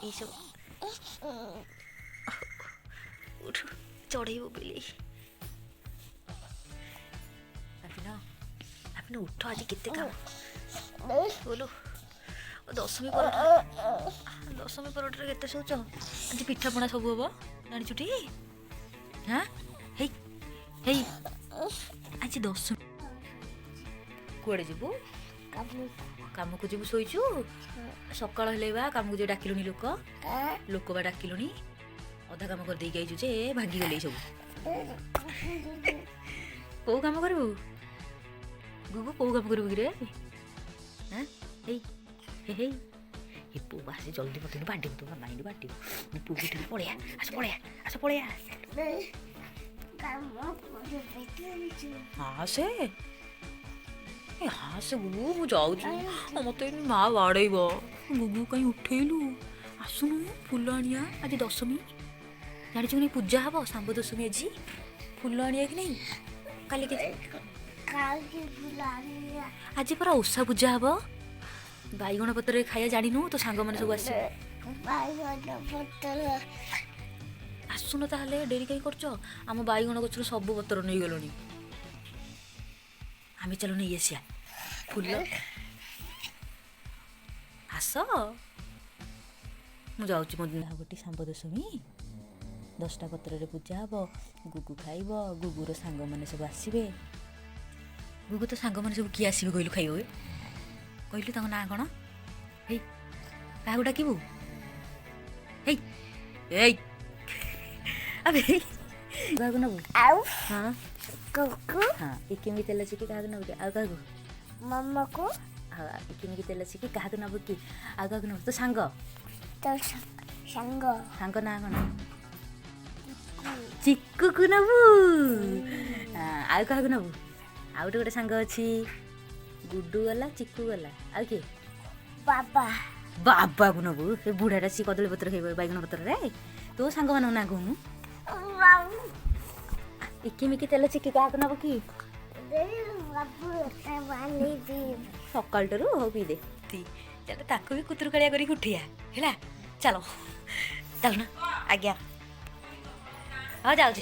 ये सब उठ चढ़ेब बिलेई आपने उठ आज केते काम बोलो दशमी परोटा केते सोच आज पिठापଣା सब हम जाचुटी हाँ हे आज दशमी कुआड़े जीवु काम को जीवु शोचु सकाल हेले बा काम को डाकिलुनी लोक बा डाकिलुनी अधा काम कर देई आइछु जे भागी गले सब को काम करबु गुगु को काम करबु रे हां हे हे ये पुआ से जल्दी मत बांटी तो माइंड बांटी पु उठ पळया आस पळया हाँ से गुगु मु जाऊँ मत माँ बाड़ेब गुगु कहीं उठेलु आसुनु फुल आनिया आज दशमी जानी नहीं पूजा हम सांब दशमी आज फुल आनिया कि नहीं काली के आज पूरा ओषा पूजा हम बैगण पत्र खाया जानु तो सांग मैंने सब आसुन ताहले डेरी कहीं कर आम बैगण गचर सब पत्र नहीं गल आम चलो नहीं आसिया फुल आस मु जाऊँ गोटे सांब दशमी 10टा पत्र पूजा हम गुगु खाइब गुगुर सांग मैंने सब आसबे गुगु तो सांग मैंने सब किए आसबे कहलु खाइब कहलु ना कौन हे क्या डाकबू हे अबे क्या नबू हाँ हाँ इकेमी तेल चिकी क्या नबू कि आउ क्या मम्मा को हाँ इकेमी तेल चिकी क्या नबू कि आउ क्या नबू तो सांग सांग ना कौन चिक्कू को नबू हाँ आउ क्या नबू आउ गोटे सांग अच्छी गुड्डू गला चिक्कू गला आउ किए बाबा को नबू से बुढ़ाटा सी कदली पत्र खाइब बैगण पत्र रे तो सांग मान ना कहूनु इकिमिकी तेल चिकी क्या नब कि सकाल टू हो पी दे चल ताको भी कुतुर कालिया करी उठिया है चलो चल ना आज्ञा हाँ जाऊँ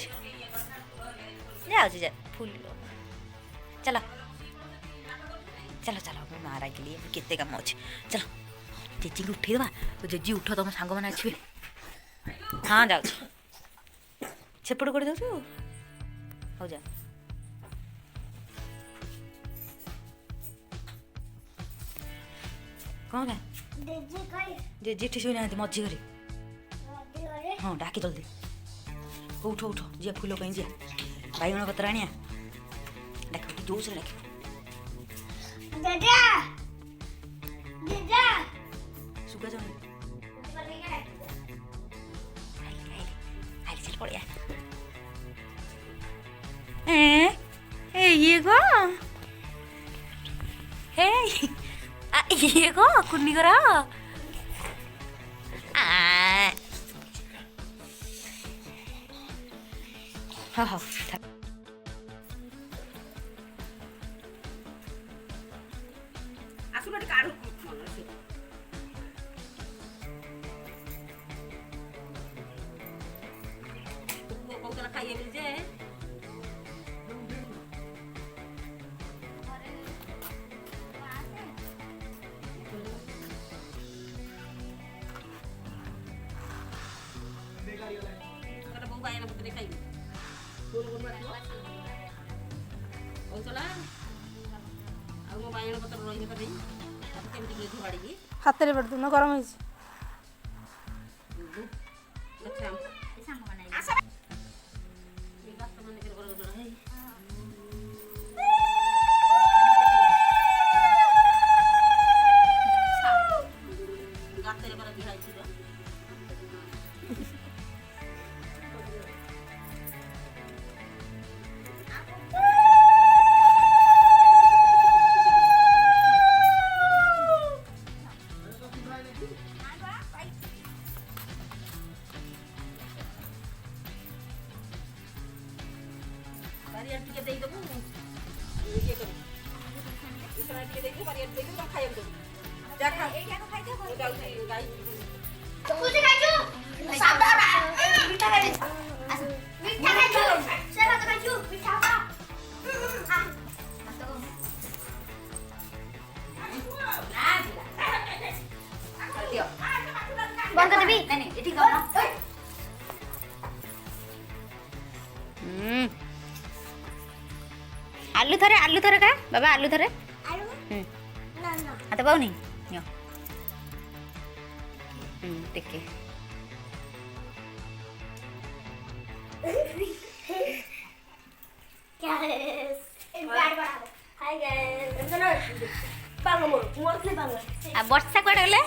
फुल चलो चलो चलो मैं मारा के लिए केते काम अच्छे चलो जेजी को उठे देवा तो जेजी उठ तुम सांग मैंने आसबे हाँ जाऊँ सेपट कर दे हो जा कौन है जेजी ठीक ना मझी घरे हाँ डाकी जल्दी उठ उठ जी फुल कहीं जी बैगण पत्र आनिया डाक जोर से डाक सुगा जाऊँ चल पड़िया ये गो ये गो कुन्नी करा हाँ हाँ आसु काढ़ खाइए मिल जाए हाथ में पड़ गरम है खाई ବନ୍ଦ କରିଦେବି ନାଇଁ ନାଇଁ ଏଠି କର ଆଲୁ ଥରେ କା ବାବା ଆଲୁ ଥରେ ହାତ ପାଉନି ନିଅ ଟିକେ ବର୍ଷା କୁଆଡେ ଗଲେ